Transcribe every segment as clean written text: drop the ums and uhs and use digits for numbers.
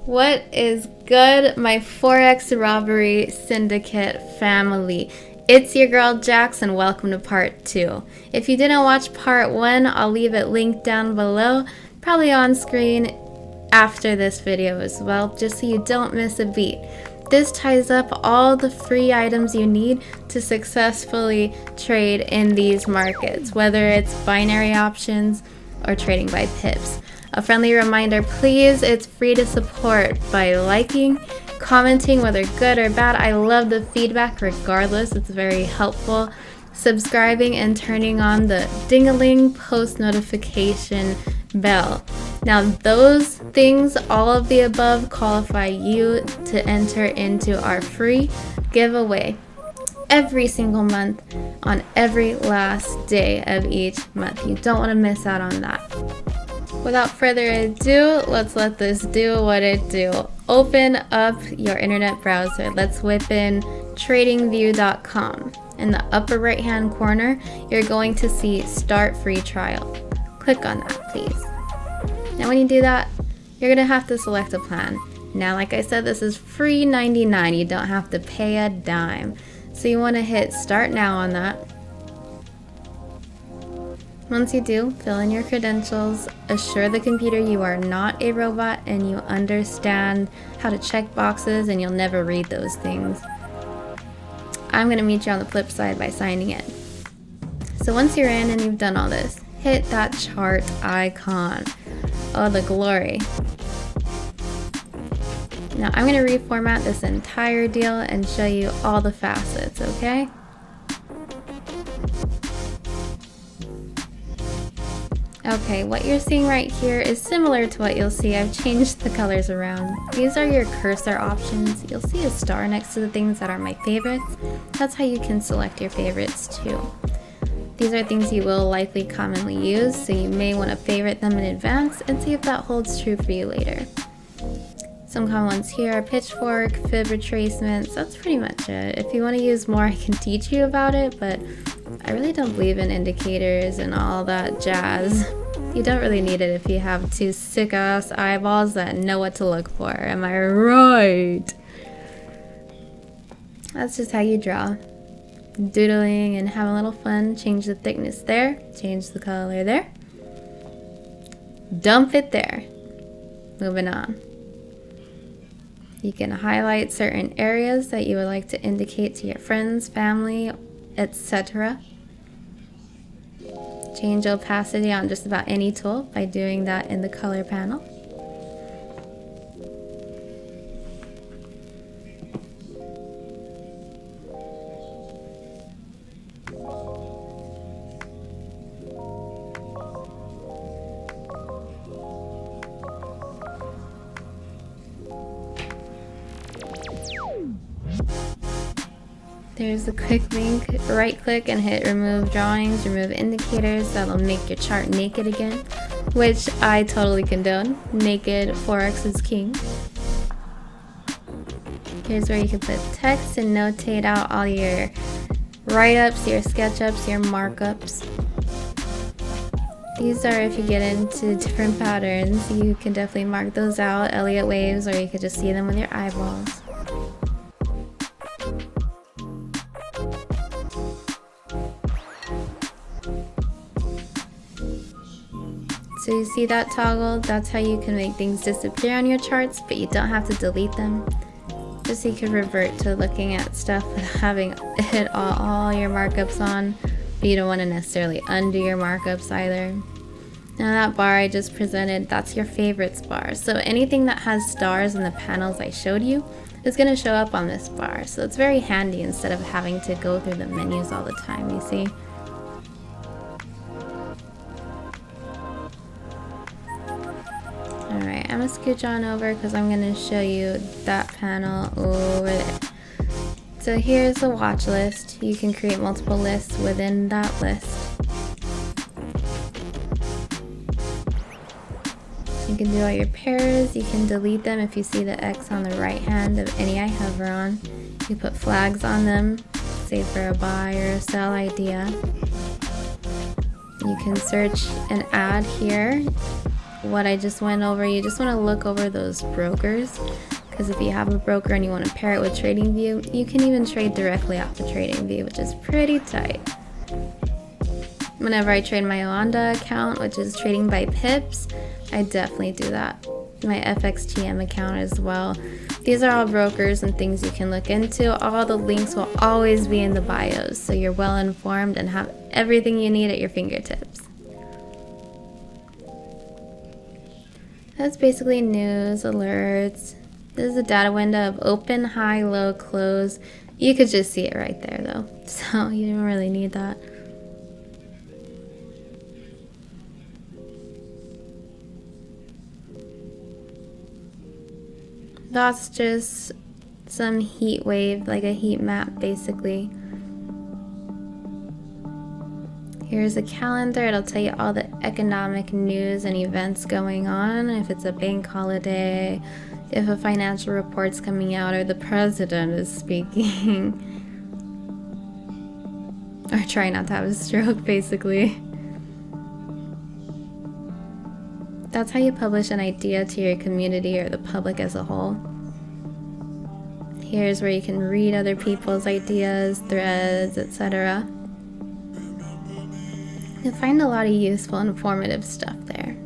What is good, my Forex robbery syndicate family? It's your girl Jax and welcome to part 2. If you didn't watch part 1, I'll leave it linked down below, probably on screen after this video as well, just so you don't miss a beat. This ties up all the free items you need to successfully trade in these markets, whether it's binary options or trading by pips. A friendly reminder, please, it's free to support by liking, commenting, whether good or bad. I love the feedback regardless, it's very helpful. Subscribing and turning on the ding-a-ling post notification bell. Now those things, all of the above, qualify you to enter into our free giveaway every single month on every last day of each month. You don't want to miss out on that. Without further ado, let's let this do what it do. Open up your internet browser. Let's whip in TradingView.com. In the upper right hand corner, you're going to see Start Free Trial. Click on that, please. Now when you do that, you're going to have to select a plan. Now, like I said, this is free 99. You don't have to pay a dime. So you want to hit Start Now on that. Once you do, fill in your credentials, assure the computer you are not a robot and you understand how to check boxes and you'll never read those things. I'm going to meet you on the flip side by signing in. So once you're in and you've done all this, hit that chart icon. Oh, the glory. Now I'm going to reformat this entire deal and show you all the facets, okay? Okay, what you're seeing right here is similar to what you'll see. I've changed the colors around. These are your cursor options. You'll see a star next to the things that are my favorites. That's how you can select your favorites too. These are things you will likely commonly use, so you may want to favorite them in advance and see if that holds true for you later. Some common ones here are pitchfork, fib retracements. That's pretty much it. If you want to use more, I can teach you about it, but I really don't believe in indicators and all that jazz. You don't really need it if you have two sick-ass eyeballs that know what to look for. Am I right? That's just how you draw. Doodling and have a little fun. Change the thickness there. Change the color there. Dump it there. Moving on. You can highlight certain areas that you would like to indicate to your friends, family, etc. Change opacity on just about any tool by doing that in the color panel. There's a quick link. Right click and hit remove drawings, remove indicators. That'll make your chart naked again, which I totally condone. Naked Forex is king. Here's where you can put text and notate out all your write-ups, your sketch-ups, your markups. These are if you get into different patterns. You can definitely mark those out, Elliott waves, or you could just see them with your eyeballs. So you see that toggle? That's how you can make things disappear on your charts, but you don't have to delete them. Just so you can revert to looking at stuff without having hit all your markups on, but you don't want to necessarily undo your markups either. Now that bar I just presented, that's your favorites bar. So anything that has stars in the panels I showed you is going to show up on this bar. So it's very handy instead of having to go through the menus all the time, you see? Alright, I'm going to scooch on over because I'm going to show you that panel over there. So here's the watch list. You can create multiple lists within that list. You can do all your pairs. You can delete them if you see the X on the right hand of any I hover on. You put flags on them, say for a buy or a sell idea. You can search and add here what I just went over, you just want to look over those brokers, because if you have a broker and you want to pair it with TradingView, you can even trade directly off the TradingView, which is pretty tight. Whenever I trade my Oanda account, which is trading by pips, I definitely do that. My Fxtm account as well. These are all brokers and things you can look into. All the links will always be in the bios, so you're well informed and have everything you need at your fingertips. That's basically news, alerts. This is a data window of open, high, low, close. You could just see it right there though, so you don't really need that. That's just some heat wave, like a heat map basically. Here's a calendar. It'll tell you all the economic news and events going on, if it's a bank holiday, if a financial report's coming out, or the president is speaking. Or try not to have a stroke, basically. That's how you publish an idea to your community or the public as a whole. Here's where you can read other people's ideas, threads, etc. You'll find a lot of useful, informative stuff there.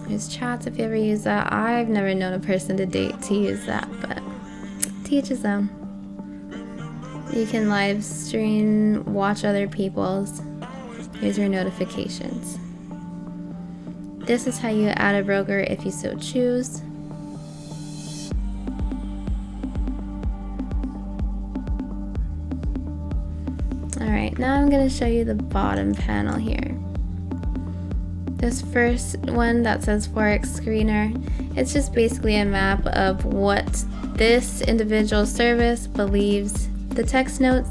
There's chats if you ever use that. I've never known a person to date to use that, but teaches them. You can live stream, watch other people's. Here's your notifications. This is how you add a broker if you so choose. Alright, now I'm going to show you the bottom panel here. This first one that says Forex Screener, it's just basically a map of what this individual service believes. The text notes,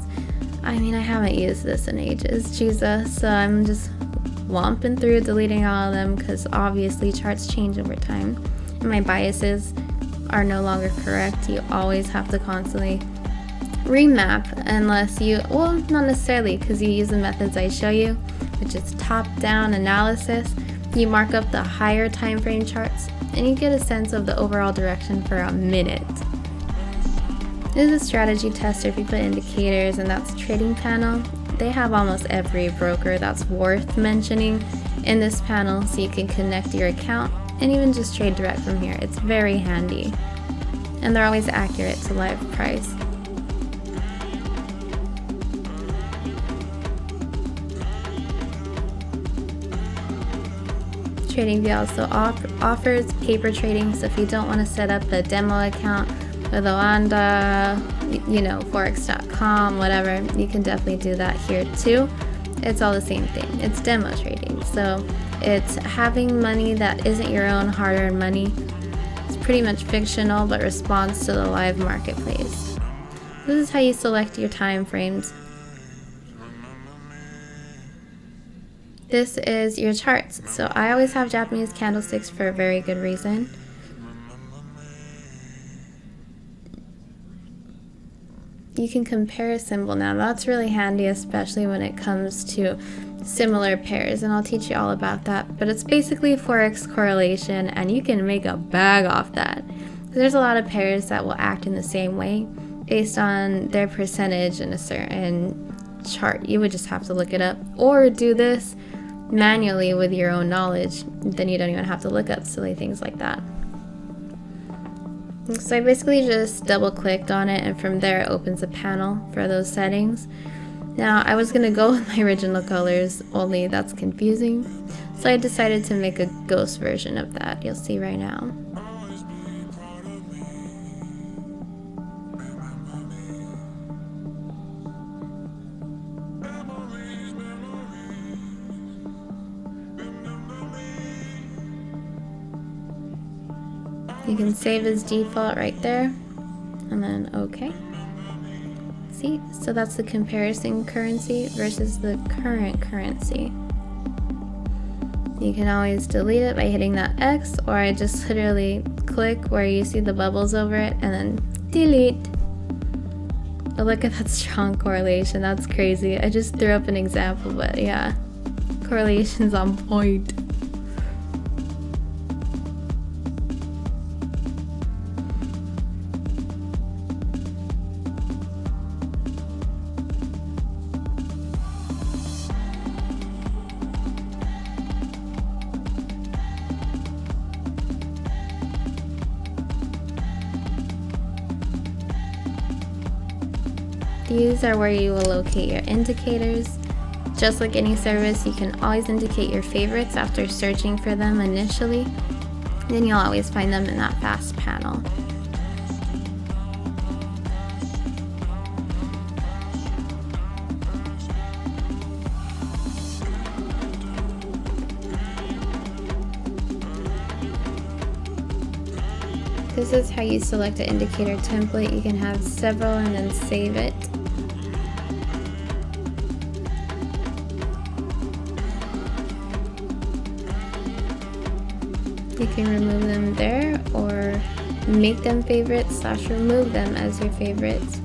I mean, I haven't used this in ages, Jesus, so I'm just womping through deleting all of them because obviously charts change over time and my biases are no longer correct. You always have to constantly remap unless you, well, not necessarily, because you use the methods I show you, which is top-down analysis. You mark up the higher time frame charts and you get a sense of the overall direction for a minute. This is a strategy tester if you put indicators, and that's trading panel. They have almost every broker that's worth mentioning in this panel, so you can connect your account and even just trade direct from here. It's very handy. And they're always accurate to live price. TradingView also offers paper trading, so if you don't want to set up a demo account with Oanda, you know, Forex.com, whatever, you can definitely do that here too. It's all the same thing. It's demo trading, so it's having money that isn't your own hard-earned money. It's pretty much fictional, but responds to the live marketplace. This is how you select your time frames. This is your charts. So I always have Japanese candlesticks for a very good reason. You can compare a symbol now. That's really handy, especially when it comes to similar pairs, and I'll teach you all about that. But it's basically Forex correlation, and you can make a bag off that. There's a lot of pairs that will act in the same way based on their percentage in a certain chart. You would just have to look it up or do this manually with your own knowledge. Then you don't even have to look up silly things like that. So I basically just double clicked on it, and from there it opens a panel for those settings. Now I was gonna go with my original colors, only that's confusing, so I decided to make a ghost version of that. You'll see right now. You can save as default right there, and then OK. See, so that's the comparison currency versus the current currency. You can always delete it by hitting that X, or I just literally click where you see the bubbles over it and then delete. But look at that strong correlation, that's crazy. I just threw up an example, but yeah, Correlation's on point. These are where you will locate your indicators. Just like any service, you can always indicate your favorites after searching for them initially. Then you'll always find them in that fast panel. This is how you select an indicator template. You can have several and then save it. You can remove them there or make them favorites / remove them as your favorites.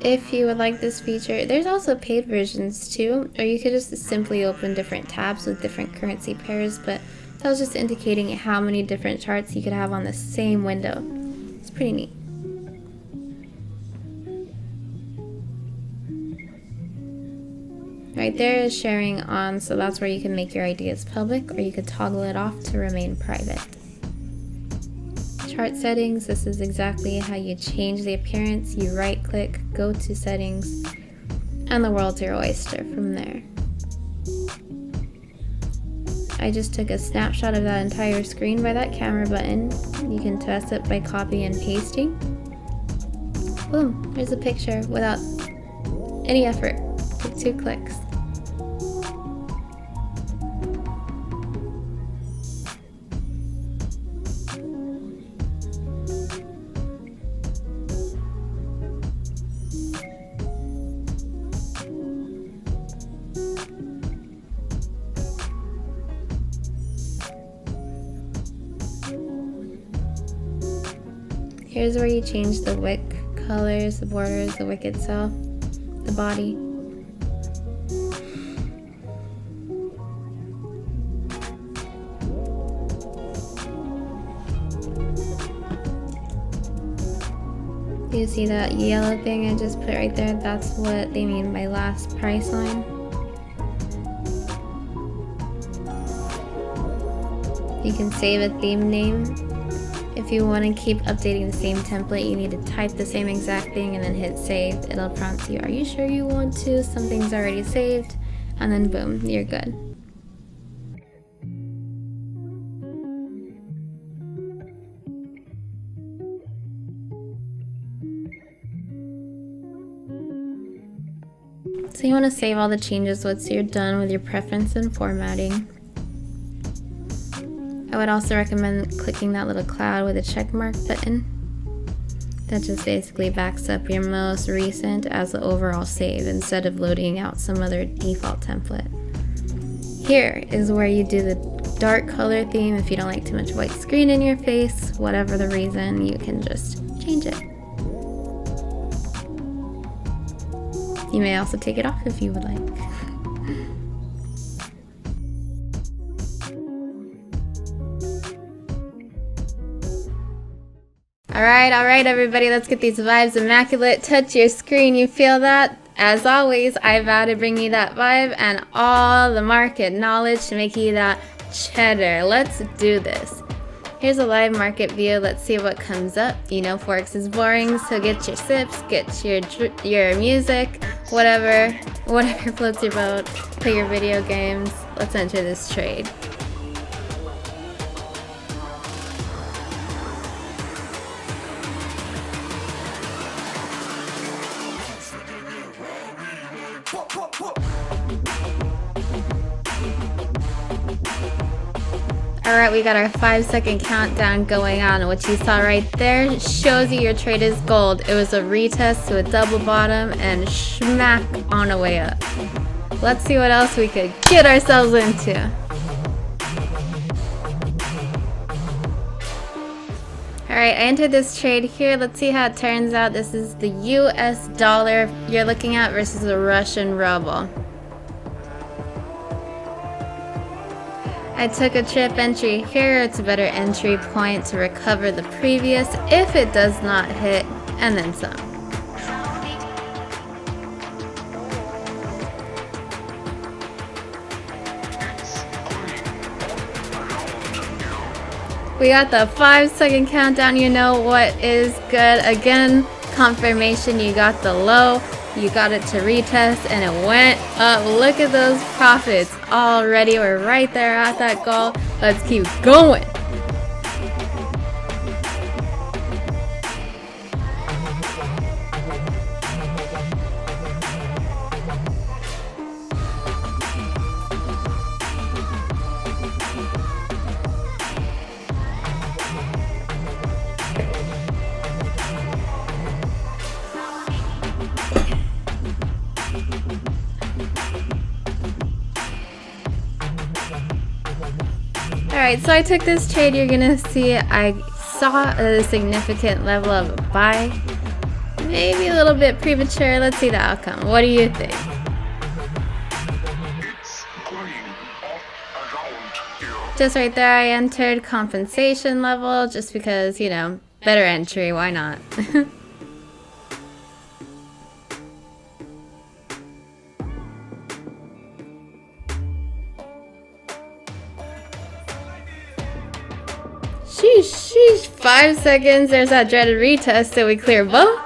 If you would like this feature, there's also paid versions too, or you could just simply open different tabs with different currency pairs, but that was just indicating how many different charts you could have on the same window. It's pretty neat. Right there is sharing on, so that's where you can make your ideas public, or you could toggle it off to remain private. Chart settings, this is exactly how you change the appearance. You right click, go to settings, and the world's your oyster from there. I just took a snapshot of that entire screen by that camera button. You can test it by copy and pasting. Boom, there's a picture without any effort. Took 2 clicks. Here's where you change the wick colors, the borders, the wick itself, the body. You see that yellow thing I just put right there? That's what they mean by last price line. You can save a theme name. If you want to keep updating the same template, you need to type the same exact thing and then hit save. It'll prompt you, are you sure you want to? Something's already saved. And then boom, you're good. So you want to save all the changes once you're done with your preference and formatting. I would also recommend clicking that little cloud with a check mark button. That just basically backs up your most recent as the overall save instead of loading out some other default template. Here is where you do the dark color theme. If you don't like too much white screen in your face, whatever the reason, you can just change it. You may also take it off if you would like. Alright everybody, let's get these vibes immaculate. Touch your screen, you feel that? As always, I vow to bring you that vibe and all the market knowledge to make you that cheddar. Let's do this. Here's a live market view. Let's see what comes up. You know Forex is boring, so get your sips, get your music, whatever floats your boat. Play your video games. Let's enter this trade. Alright, we got our 5-second countdown going on. What you saw right there shows you your trade is gold. It was a retest to a double bottom and smack on the way up. Let's see what else we could get ourselves into. Alright, I entered this trade here. Let's see how it turns out. This is the US dollar you're looking at versus the Russian ruble. I took a trip entry here. It's a better entry point to recover the previous if it does not hit, and then some. We got the 5-second countdown. You know what is good. Again, confirmation you got the low. You got it to retest and it went up. Look at those profits already. We're right there at that goal. Let's keep going. Alright, so I took this trade. You're gonna see I saw a significant level of buy. Maybe a little bit premature. Let's see the outcome. What do you think? Just right there, I entered compensation level just because, you know, better entry. Why not? Sheesh, 5 seconds. There's that dreaded retest. Did we clear both?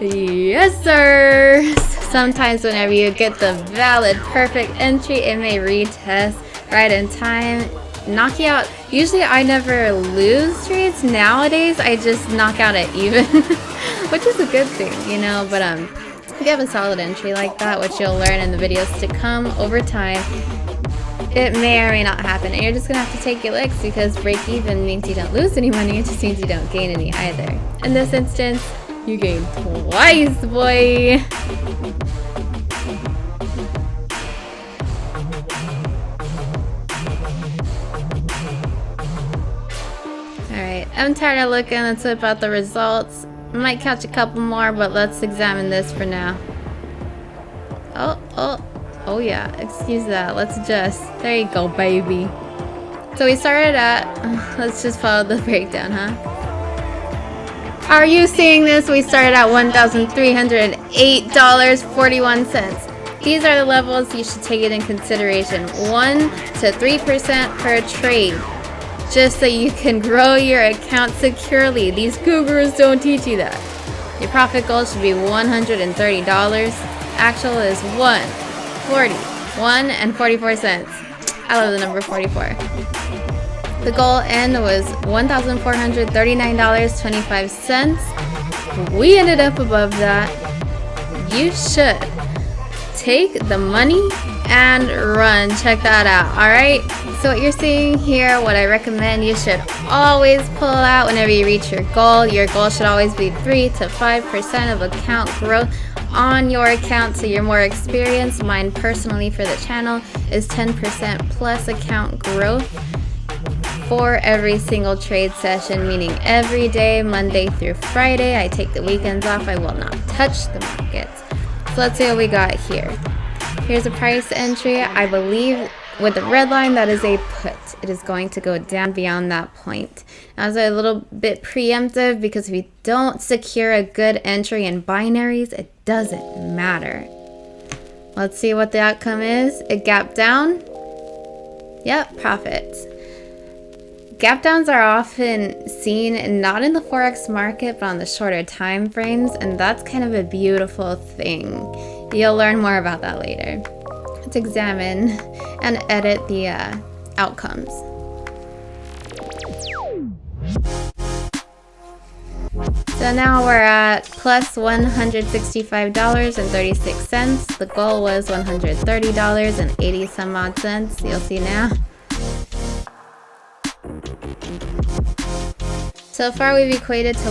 Yes, sir. Sometimes whenever you get the valid perfect entry, it may retest right in time. Knock you out. Usually I never lose trades. Nowadays, I just knock out at even, which is a good thing, you know. But if you have a solid entry like that, which you'll learn in the videos to come over time, it may or may not happen, and you're just gonna have to take your licks because break even means you don't lose any money. It just means you don't gain any either. In this instance, you gain twice, boy. Alright, I'm tired of looking. Let's whip out the results. Might catch a couple more, but let's examine this for now. Oh yeah, excuse that. Let's adjust. There you go, baby. So we started at, let's just follow the breakdown, huh? Are you seeing this? We started at $1,308.41. These are the levels you should take it in consideration. 1 to 3% per trade. Just so you can grow your account securely. These gurus don't teach you that. Your profit goal should be $130. Actual is $1.41 I love the number 44. The goal end was $1,439.25. We ended up above that. You should take the money and run. Check that out. Alright, so what you're seeing here, what I recommend you should always pull out whenever you reach your goal. Your goal should always be 3 to 5% of account growth on your account, so you're more experienced. Mine personally for the channel is 10% plus account growth for every single trade session, meaning every day, Monday through Friday. I take the weekends off. I will not touch the markets. So let's see what we got here. Here's a price entry. I believe with the red line, that is a put. It is going to go down beyond that point. I was a little bit preemptive because if you don't secure a good entry in binaries, it doesn't matter. Let's see what the outcome is. It gapped down. Yep, profits. Gap downs are often seen not in the Forex market, but on the shorter time frames, and that's kind of a beautiful thing. You'll learn more about that later. Let's examine and edit the outcomes. So now we're at plus $165.36. The goal was $130.80 some odd cents. You'll see now. So far we've equated to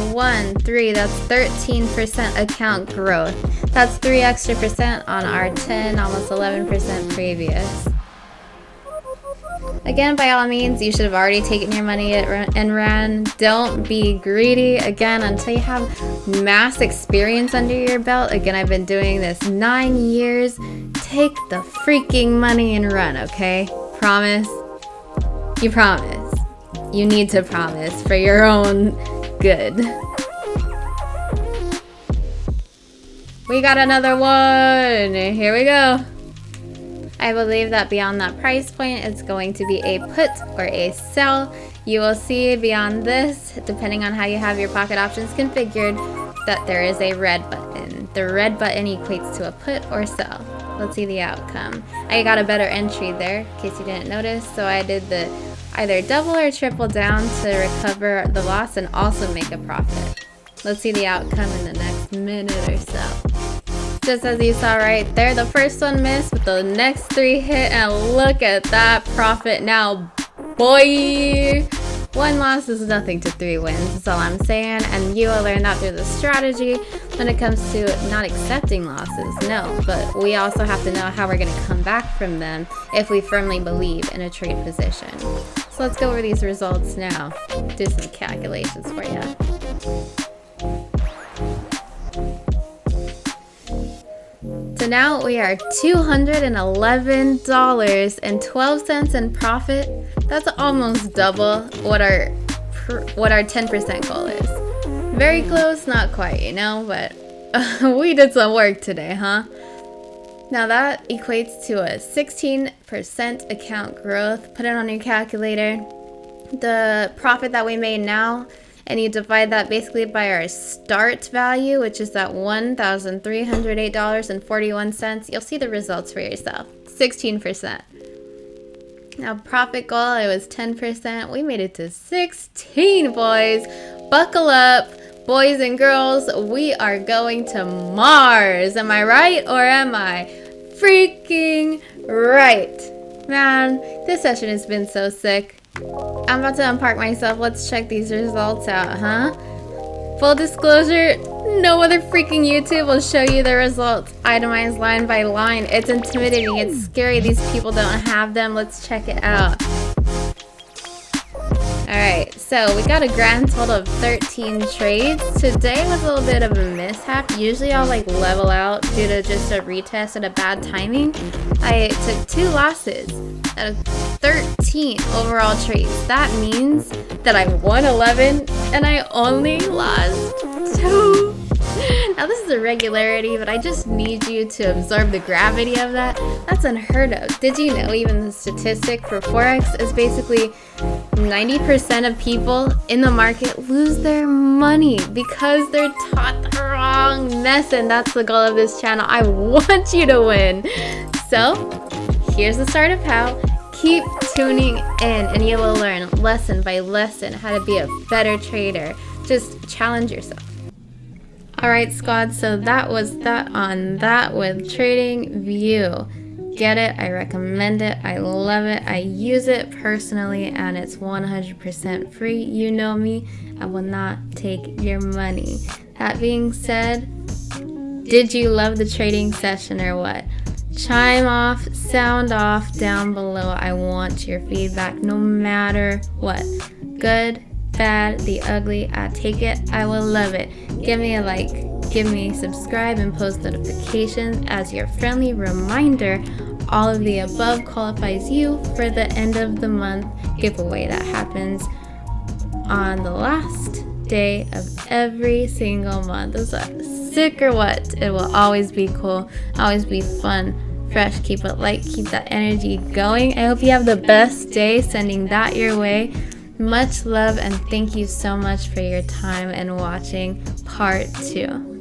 3, that's 13% account growth. That's 3 extra percent on our 10, almost 11% previous. Again, by all means, you should have already taken your money and ran. Don't be greedy. Again, until you have mass experience under your belt. Again, I've been doing this 9 years. Take the freaking money and run, okay? Promise? You promise. You need to promise for your own good. We got another one. Here we go. I believe that beyond that price point, it's going to be a put or a sell. You will see beyond this, depending on how you have your pocket options configured, that there is a red button. The red button equates to a put or sell. Let's see the outcome. I got a better entry there, in case you didn't notice. So I did the either double or triple down to recover the loss and also make a profit. Let's see the outcome in the next minute or so. Just as you saw right there, the first one missed, but the next 3 hit, and look at that profit now, boy! 1 loss is nothing to 3 wins, that's all I'm saying, and you will learn that through the strategy when it comes to not accepting losses, no, but we also have to know how we're going to come back from them if we firmly believe in a trade position. So let's go over these results now, do some calculations for you. So now we are $211.12 in profit. That's almost double what our 10% goal is. Very close, not quite, you know, but we did some work today, huh? Now that equates to a 16% account growth. Put it on your calculator. The profit that we made now, and you divide that basically by our start value, which is that $1,308.41. You'll see the results for yourself. 16%. Now profit goal, it was 10%. We made it to 16, boys. Buckle up, boys and girls. We are going to Mars. Am I right or am I freaking right? Man, this session has been so sick. I'm about to unpark myself. Let's check these results out, huh? Full disclosure, no other freaking YouTube will show you the results itemized line by line. It's intimidating. It's scary. These people don't have them. Let's check it out. Alright, so we got a grand total of 13 trades. Today was a little bit of a mishap. Usually I'll like level out due to just a retest and a bad timing. I took 2 losses out of 13 overall trades. That means that I won 11 and I only lost 2. Now this is a regularity, but I just need you to absorb the gravity of that. That's unheard of. Did you know even the statistic for Forex is basically 90% of people in the market lose their money because they're taught the wrong lesson. That's the goal of this channel. I want you to win. So here's the start of how. Keep tuning in and you will learn lesson by lesson how to be a better trader. Just challenge yourself. Alright squad, so that was that on that with TradingView. Get it, I recommend it, I love it, I use it personally, and it's 100% free. You know me, I will not take your money. That being said, did you love the trading session or what? Chime off, sound off down below. I want your feedback no matter what. Good, bad, the ugly, I take it, I will love it. Give me a like, give me a subscribe, and post notifications as your friendly reminder. All of the above qualifies you for the end of the month giveaway that happens on the last day of every single month. Is that sick or what? It will always be cool, always be fun, fresh. Keep it light, keep that energy going. I hope you have the best day. Sending that your way. Much love and thank you so much for your time and watching part 2.